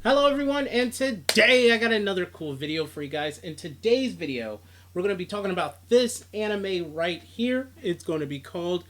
Hello everyone, and today I got another cool video for you guys. In today's video, we're going to be talking about this anime right here. It's called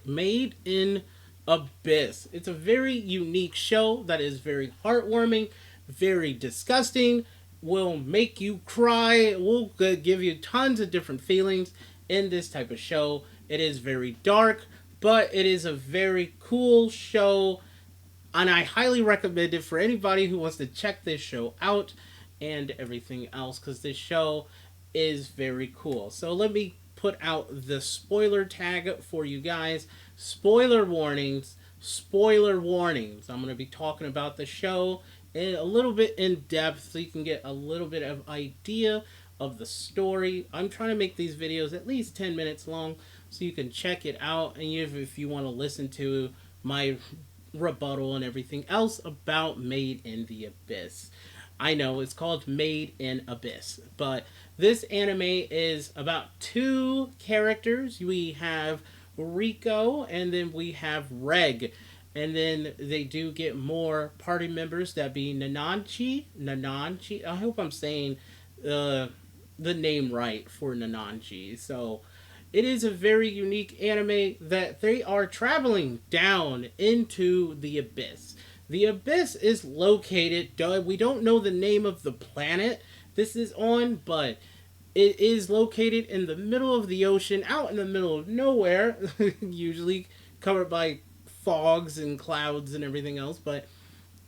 Made in Abyss. It's a very unique show that is very heartwarming, very disgusting, will make you cry, will give you tons of different feelings in this type of show. It is very dark, but it is a very cool show, and I highly recommend it for anybody who wants to check this show out and everything else, because this show is very cool. So let me put out the spoiler tag for you guys. Spoiler warnings, spoiler warnings. I'm going to be talking about the show a little bit in depth so you can get a little bit of idea of the story. I'm trying to make these videos at least 10 minutes long so you can check it out, and if you want to listen to my rebuttal and everything else about Made in the Abyss. I know it's called Made in Abyss, but this anime is about two characters. We have Rico and then we have Reg. And then they do get more party members, that be Nananchi. Nananchi. I hope I'm saying the name right for Nananchi. So it is a very unique anime that they are traveling down into the abyss. The abyss is located, we don't know the name of the planet this is on, but it is located in the middle of the ocean, out in the middle of nowhere, usually covered by fogs and clouds and everything else. But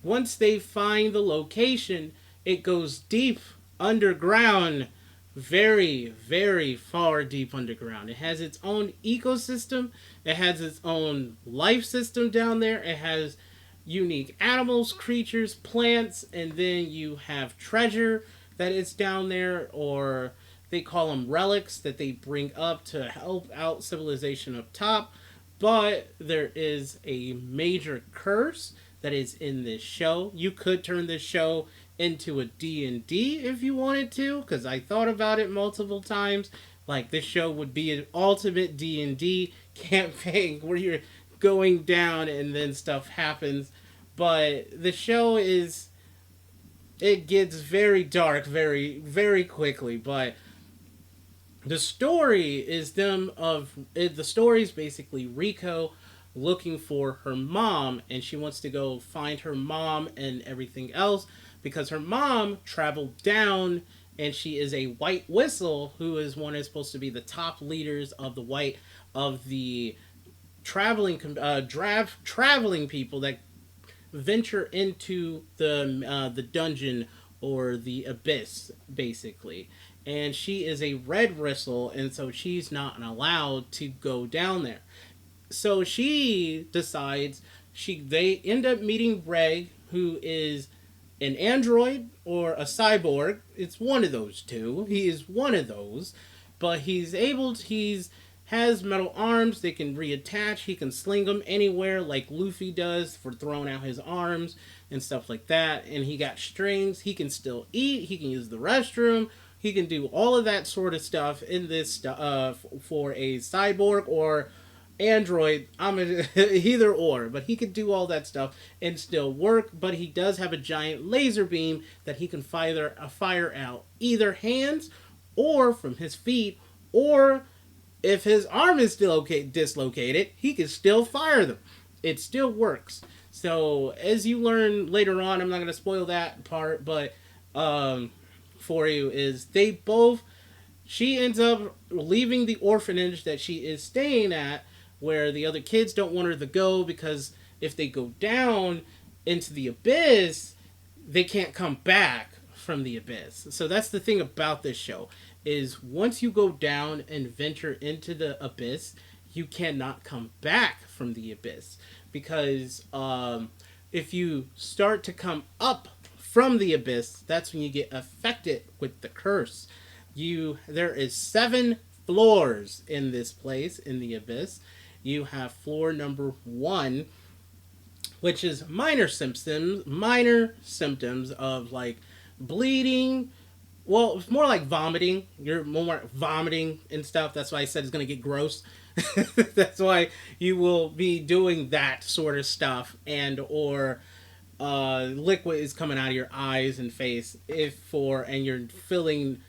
once they find the location, it goes deep underground, very, very far deep underground. It has its own ecosystem, it has its own life system down there, it has unique animals, creatures, plants, and then you have treasure that is down there, or they call them relics that they bring up to help out civilization up top. But there is a major curse that is in this show. You could turn this show into a D&D if you wanted to, because I thought about it multiple times. Like, this show would be an ultimate D&D campaign where you're going down and then stuff happens. But the show is, it gets very dark very, very quickly. But the story is the story is basically Rico looking for her mom, and she wants to go find her mom and everything else because her mom traveled down, and she is a white whistle who is one is supposed to be the top leaders of the traveling people that venture into the dungeon or the abyss, basically. And she is a red whistle, and so she's not allowed to go down there. So she decides they end up meeting Reg, who is an android or a cyborg. It's one of those two. He is one of those, but he's has metal arms. They can reattach. He can sling them anywhere, like Luffy does for throwing out his arms and stuff like that. And he got strings. He can still eat. He can use the restroom. He can do all of that sort of stuff in this for a cyborg or android. Either or, but he could do all that stuff and still work. But he does have a giant laser beam that he can fire out either hands or from his feet, or if his arm is still dislocated, he can still fire them. It still works. So as you learn later on, I'm not going to spoil that part, but for you is they both. She ends up leaving the orphanage that she is staying at, where the other kids don't want her to go because if they go down into the abyss, they can't come back from the abyss. So that's the thing about this show is once you go down and venture into the abyss, you cannot come back from the abyss because if you start to come up from the abyss, that's when you get affected with the curse. There is 7 floors in this place in the abyss. You have floor number 1, which is minor symptoms of like bleeding. Well, it's more like vomiting. You're more vomiting and stuff. That's why I said it's gonna get gross. That's why you will be doing that sort of stuff, and or liquid is coming out of your eyes and face and you're feeling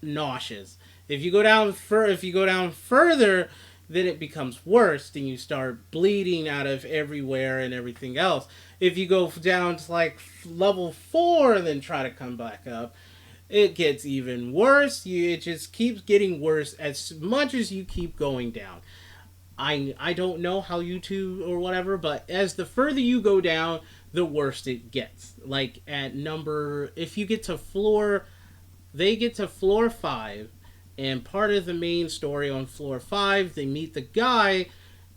nauseous. If you go down further, then it becomes worse. Then you start bleeding out of everywhere and everything else. If you go down to like level 4 and then try to come back up, it gets even worse. It just keeps getting worse as much as you keep going down. I don't know how YouTube or whatever, but as the further you go down, the worse it gets. Like at number, if you get to floor, they get to floor 5, and part of the main story on floor 5, they meet the guy,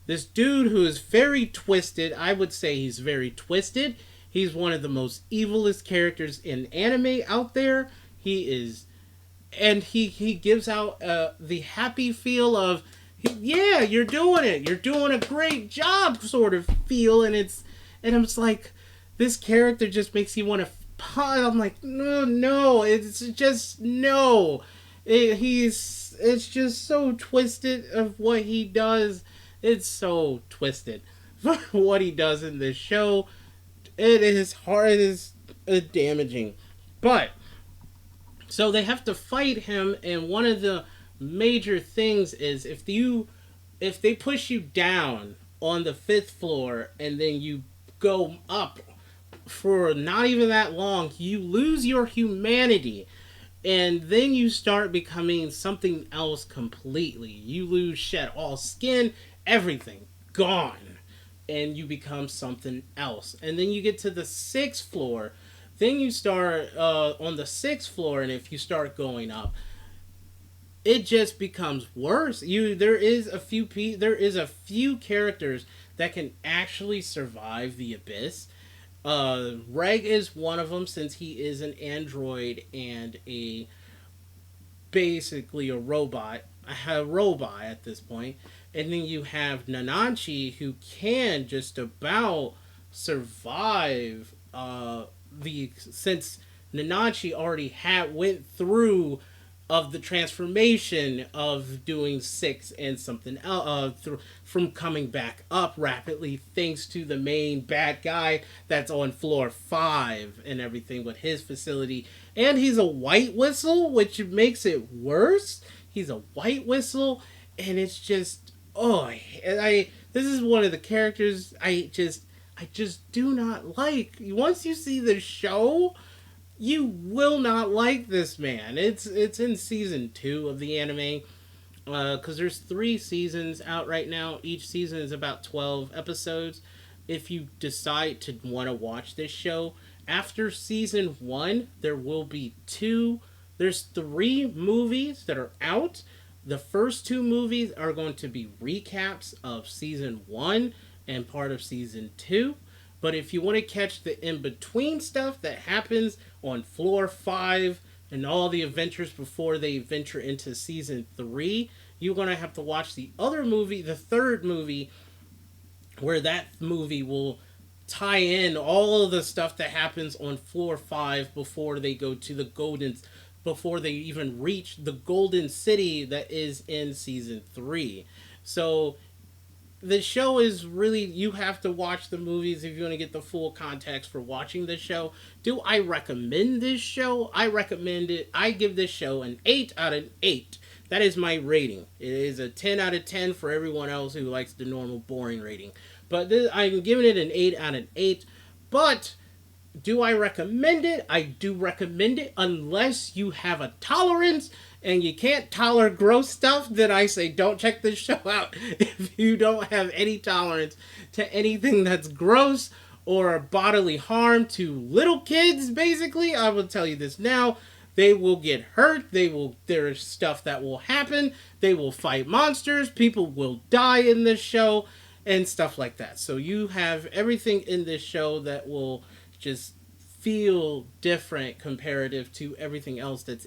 this dude who is very twisted. I would say he's very twisted. He's one of the most evilest characters in anime out there. He is, and he gives out the happy feel of, yeah, you're doing it, you're doing a great job sort of feel, and I'm just like, this character just makes you want to pun. I'm like, no, it's just no. It's just so twisted of what he does. It's so twisted for what he does in this show. It is hard. It is damaging, but so they have to fight him, and one of the major things is if they push you down on the 5th floor and then you go up for not even that long, you lose your humanity, and then you start becoming something else completely. You lose shed all skin, everything gone, and you become something else. And then you get to the 6th floor. Then you start on the 6th floor, and if you start going up, it just becomes worse. There is a few characters that can actually survive the abyss. Reg is one of them, since he is an android and basically a robot at this point. And then you have Nananchi, who can just about survive since Nananchi already went through of the transformation of doing 6 and something else, from coming back up rapidly thanks to the main bad guy that's on floor 5 and everything with his facility. And he's a white whistle, which makes it worse. He's a white whistle, and it's just, this is one of the characters I just do not like. Once you see the show, you will not like this man. It's in season 2 of the anime, because there's 3 seasons out right now. Each season is about 12 episodes. If you decide to want to watch this show after season 1, there will be 2. There's 3 movies that are out. The first 2 movies are going to be recaps of season 1 and part of season 2. But if you want to catch the in-between stuff that happens on floor 5 and all the adventures before they venture into season 3, you're going to have to watch the other movie, the 3rd movie, where that movie will tie in all of the stuff that happens on floor 5 before they go to before they even reach the Golden City that is in season 3. So the show is really, you have to watch the movies if you want to get the full context for watching this show. Do I recommend this show? I recommend it. I give this show an 8 out of 8. That is my rating. It is a 10 out of 10 for everyone else who likes the normal boring rating. But I'm giving it an 8 out of 8. But do I recommend it? I do recommend it, unless you have a tolerance and you can't tolerate gross stuff. Then I say don't check this show out. If you don't have any tolerance to anything that's gross or bodily harm to little kids, basically, I will tell you this now. They will get hurt. There's stuff that will happen. They will fight monsters. People will die in this show and stuff like that. So you have everything in this show that will just feel different comparative to everything else that's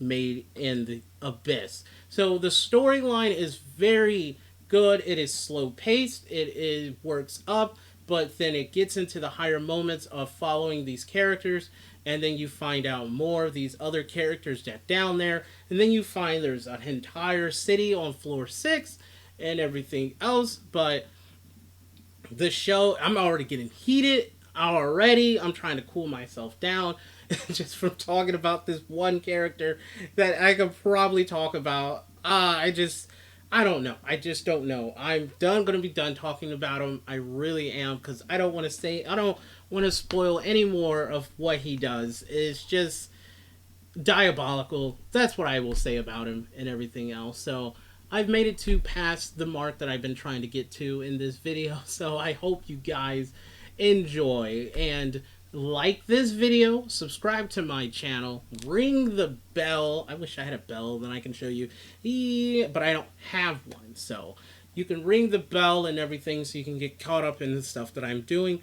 made in the abyss. So the storyline is very good. It is slow paced. It works up, but then it gets into the higher moments of following these characters, and then you find out more of these other characters that down there, and then you find there's an entire city on floor 6, and everything else. But the show, I'm already getting heated already. I'm trying to cool myself down just from talking about this one character that I could probably talk about. I don't know. I just don't know. I'm done. Gonna be done talking about him. I really am, because I don't want to say. I don't want to spoil any more of what he does. It's just diabolical. That's what I will say about him and everything else. So I've made it to past the mark that I've been trying to get to in this video. So I hope you guys enjoy and like this video, subscribe to my channel, ring the bell. I wish I had a bell that I can show you, but I don't have one. So you can ring the bell and everything so you can get caught up in the stuff that I'm doing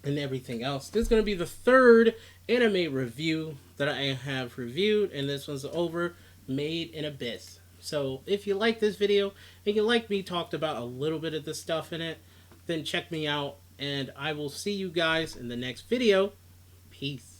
and everything else. This is going to be the third anime review that I have reviewed, and this one's over, Made in Abyss. So if you like this video and you like me talked about a little bit of the stuff in it, then check me out, and I will see you guys in the next video. Peace.